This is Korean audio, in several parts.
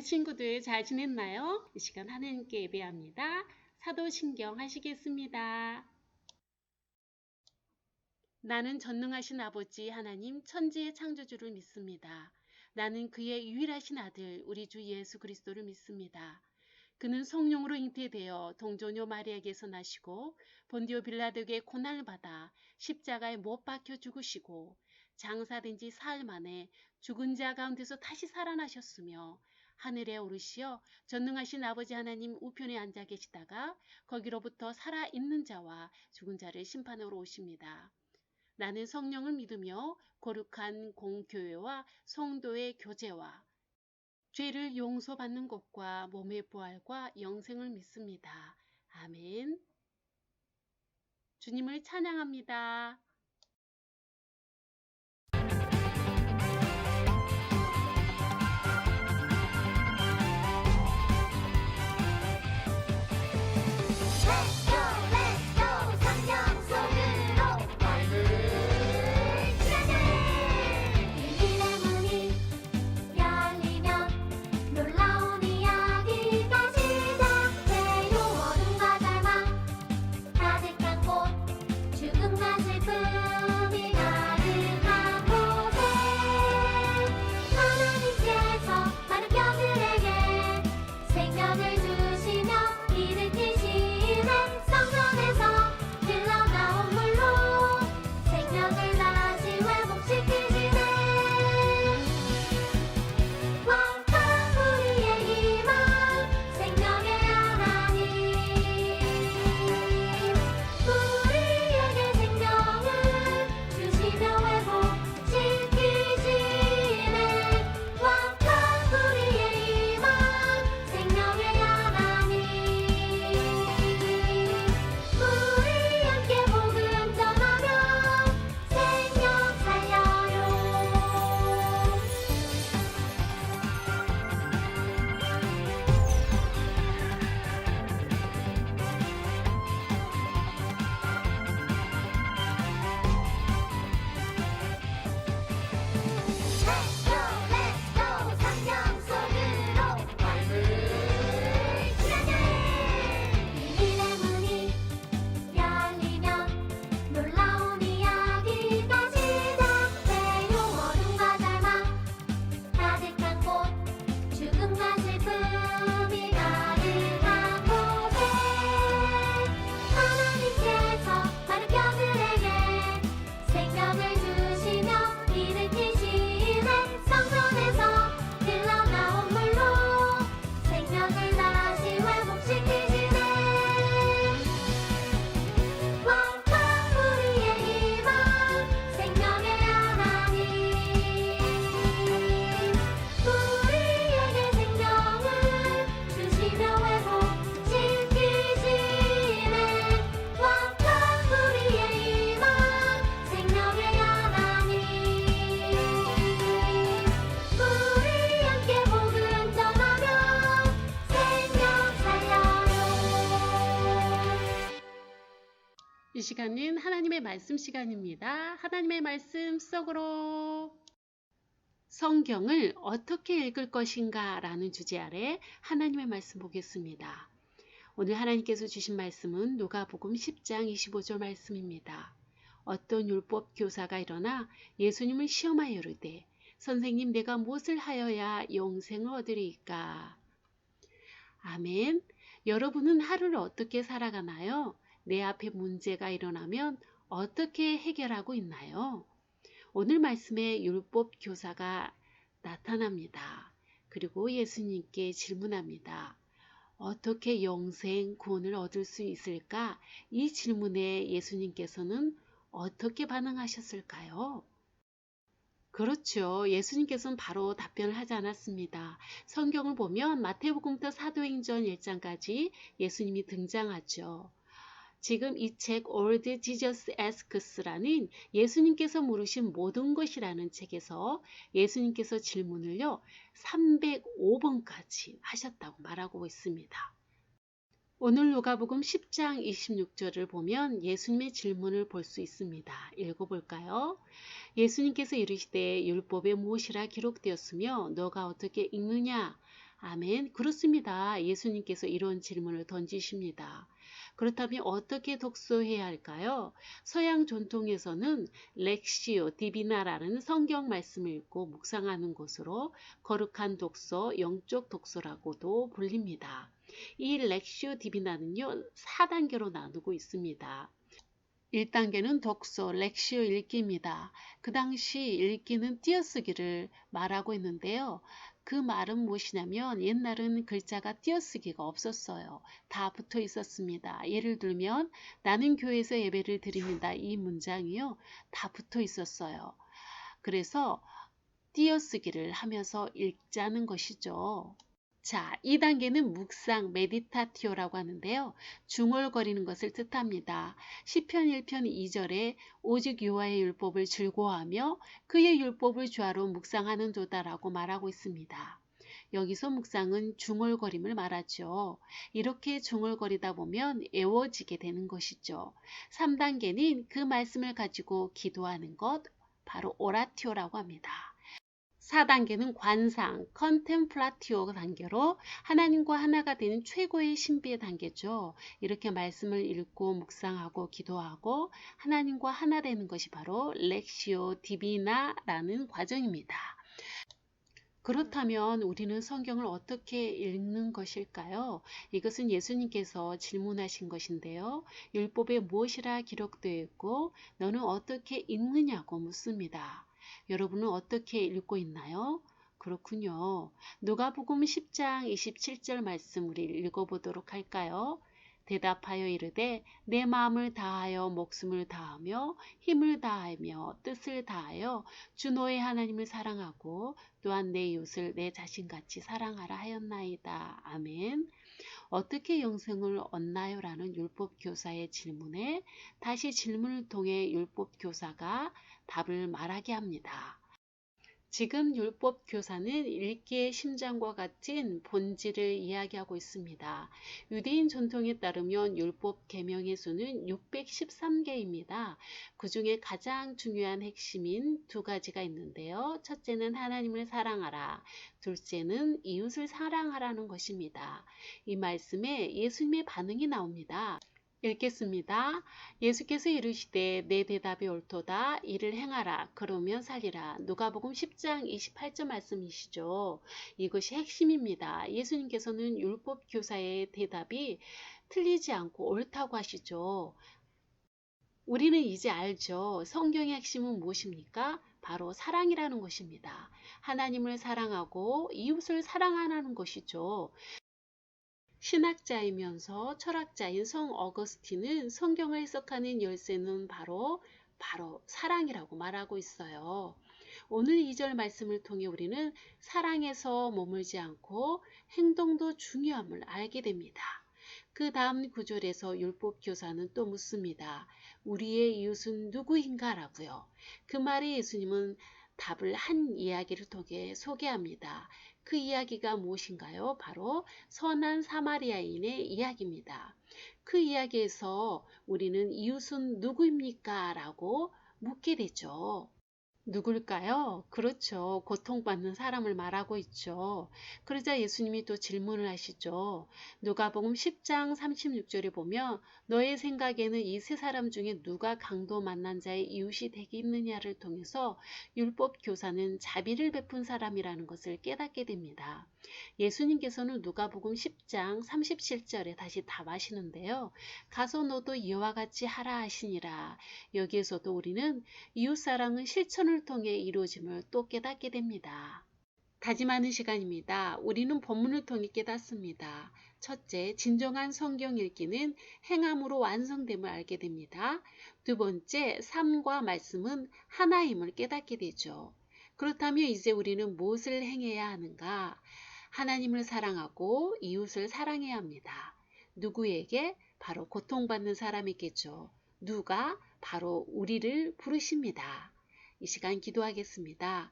친구들 잘 지냈나요? 이 시간 하나님께 예배합니다. 사도신경 하시겠습니다. 나는 전능하신 아버지 하나님 천지의 창조주를 믿습니다. 나는 그의 유일하신 아들 우리 주 예수 그리스도를 믿습니다. 그는 성령으로 잉태되어 동조녀 마리아에게서 나시고 본디오 빌라도에게 고난을 받아 십자가에 못 박혀 죽으시고 장사된 지 사흘 만에 죽은 자 가운데서 다시 살아나셨으며 하늘에 오르시어 전능하신 아버지 하나님 우편에 앉아 계시다가 거기로부터 살아있는 자와 죽은 자를 심판하러 오십니다. 나는 성령을 믿으며 거룩한 공교회와 성도의 교제와 죄를 용서받는 것과 몸의 부활과 영생을 믿습니다. 아멘. 주님을 찬양합니다. 이 시간은 하나님의 말씀 시간입니다. 하나님의 말씀 속으로 성경을 어떻게 읽을 것인가 라는 주제 아래 하나님의 말씀 보겠습니다. 오늘 하나님께서 주신 말씀은 누가복음 10장 25절 말씀입니다. 어떤 율법 교사가 일어나 예수님을 시험하여 이르되 선생님 내가 무엇을 하여야 영생을 얻으리이까? 아멘. 여러분은 하루를 어떻게 살아가나요? 내 앞에 문제가 일어나면 어떻게 해결하고 있나요? 오늘 말씀에 율법 교사가 나타납니다. 그리고 예수님께 질문합니다. 어떻게 영생, 구원을 얻을 수 있을까? 이 질문에 예수님께서는 어떻게 반응하셨을까요? 그렇죠. 예수님께서는 바로 답변을 하지 않았습니다. 성경을 보면 마태복음부터 사도행전 1장까지 예수님이 등장하죠. 지금 이 책 All Jesus Asks라는 예수님께서 물으신 모든 것이라는 책에서 예수님께서 질문을요 305번까지 하셨다고 말하고 있습니다. 오늘 누가복음 10장 26절을 보면 예수님의 질문을 볼 수 있습니다. 읽어볼까요? 예수님께서 이르시되 율법에 무엇이라 기록되었으며 너가 어떻게 읽느냐? 아멘. 그렇습니다. 예수님께서 이런 질문을 던지십니다. 그렇다면 어떻게 독서해야 할까요? 서양 전통에서는 렉시오 디비나라는 성경 말씀을 읽고 묵상하는 것으로 거룩한 독서, 영적 독서라고도 불립니다. 이 렉시오 디비나는요, 4단계로 나누고 있습니다. 1단계는 독서, 렉시오 읽기입니다. 그 당시 읽기는 띄어쓰기를 말하고 있는데요. 그 말은 무엇이냐면 옛날은 글자가 띄어쓰기가 없었어요. 다 붙어 있었습니다. 예를 들면 나는 교회에서 예배를 드립니다. 이 문장이요. 다 붙어 있었어요. 그래서 띄어쓰기를 하면서 읽자는 것이죠. 자, 2단계는 묵상, 메디타티오라고 하는데요. 중얼거리는 것을 뜻합니다. 시편 1편 2절에 오직 여호와의 율법을 즐거워하며 그의 율법을 주하로 묵상하는 도다라고 말하고 있습니다. 여기서 묵상은 중얼거림을 말하죠. 이렇게 중얼거리다 보면 애워지게 되는 것이죠. 3단계는 그 말씀을 가지고 기도하는 것, 바로 오라티오라고 합니다. 4단계는 관상, 컨템플라티오 단계로 하나님과 하나가 되는 최고의 신비의 단계죠. 이렇게 말씀을 읽고 묵상하고 기도하고 하나님과 하나 되는 것이 바로 렉시오 디비나라는 과정입니다. 그렇다면 우리는 성경을 어떻게 읽는 것일까요? 이것은 예수님께서 질문하신 것인데요. 율법에 무엇이라 기록되어 있고 너는 어떻게 읽느냐고 묻습니다. 여러분은 어떻게 읽고 있나요? 그렇군요. 누가복음 10장 27절 말씀 우리 읽어보도록 할까요? 대답하여 이르되 내 마음을 다하여 목숨을 다하며 힘을 다하며 뜻을 다하여 주 너의 하나님을 사랑하고 또한 내 이웃을 내 자신같이 사랑하라 하였나이다. 아멘. 어떻게 영생을 얻나요? 라는 율법교사의 질문에 다시 질문을 통해 율법교사가 답을 말하게 합니다. 지금 율법 교사는 읽기의 심장과 같은 본질을 이야기하고 있습니다. 유대인 전통에 따르면 율법 계명의 수는 613개입니다. 그 중에 가장 중요한 핵심인 두 가지가 있는데요. 첫째는 하나님을 사랑하라. 둘째는 이웃을 사랑하라는 것입니다. 이 말씀에 예수님의 반응이 나옵니다. 읽겠습니다. 예수께서 이르시되 내 대답이 옳도다. 이를 행하라. 그러면 살리라. 누가복음 10장 28절 말씀이시죠. 이것이 핵심입니다. 예수님께서는 율법 교사의 대답이 틀리지 않고 옳다고 하시죠. 우리는 이제 알죠. 성경의 핵심은 무엇입니까? 바로 사랑이라는 것입니다. 하나님을 사랑하고 이웃을 사랑하라는 것이죠. 신학자이면서 철학자인 성 어거스틴은 성경을 해석하는 열쇠는 바로 사랑이라고 말하고 있어요. 오늘 2절 말씀을 통해 우리는 사랑에서 머물지 않고 행동도 중요함을 알게 됩니다. 그 다음 구절에서 율법교사는 또 묻습니다. 우리의 이웃은 누구인가? 라고요. 그 말에 예수님은 답을 한 이야기를 통해 소개합니다. 그 이야기가 무엇인가요? 바로 선한 사마리아인의 이야기입니다. 그 이야기에서 우리는 이웃은 누구입니까? 라고 묻게 되죠. 누굴까요? 그렇죠. 고통받는 사람을 말하고 있죠. 그러자 예수님이 또 질문을 하시죠. 누가복음 10장 36절에 보면 너의 생각에는 이 세 사람 중에 누가 강도 만난 자의 이웃이 되겠느냐를 통해서 율법 교사는 자비를 베푼 사람이라는 것을 깨닫게 됩니다. 예수님께서는 누가복음 10장 37절에 다시 답하시는데요. 가서 너도 이와 같이 하라 하시니라. 여기에서도 우리는 이웃사랑은 실천을 통해 이루어짐을 또 깨닫게 됩니다. 다짐하는 시간입니다. 우리는 본문을 통해 깨닫습니다. 첫째, 진정한 성경 읽기는 행함으로 완성됨을 알게 됩니다. 두 번째, 삶과 말씀은 하나임을 깨닫게 되죠. 그렇다면 이제 우리는 무엇을 행해야 하는가? 하나님을 사랑하고 이웃을 사랑해야 합니다. 누구에게? 바로 고통받는 사람이겠죠. 누가? 바로 우리를 부르십니다. 이 시간 기도하겠습니다.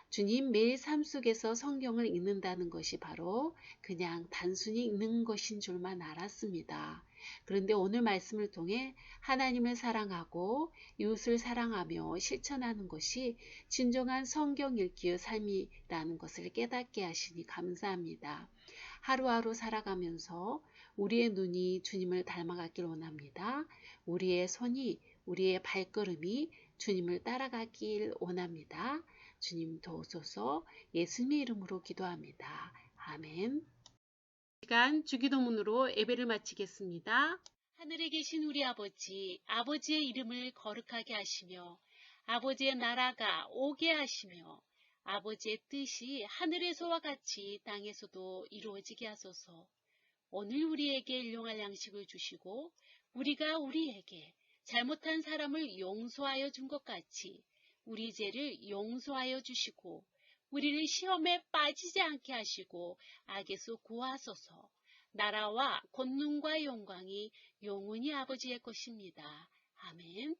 주님, 매일 삶 속에서 성경을 읽는다는 것이 바로 그냥 단순히 읽는 것인 줄만 알았습니다. 그런데 오늘 말씀을 통해 하나님을 사랑하고 이웃을 사랑하며 실천하는 것이 진정한 성경 읽기의 삶이라는 것을 깨닫게 하시니 감사합니다. 하루하루 살아가면서 우리의 눈이 주님을 닮아가길 원합니다. 우리의 손이, 우리의 발걸음이 주님을 따라가길 원합니다. 주님 도우소서. 예수님의 이름으로 기도합니다. 아멘. 시간 주기도문으로 예배를 마치겠습니다. 하늘에 계신 우리 아버지, 아버지의 이름을 거룩하게 하시며 아버지의 나라가 오게 하시며 아버지의 뜻이 하늘에서와 같이 땅에서도 이루어지게 하소서. 오늘 우리에게 일용할 양식을 주시고 우리가 우리에게 잘못한 사람을 용서하여 준 것 같이 우리 죄를 용서하여 주시고 우리를 시험에 빠지지 않게 하시고 악에서 구하소서. 나라와 권능과 영광이 영원히 아버지의 것입니다. 아멘.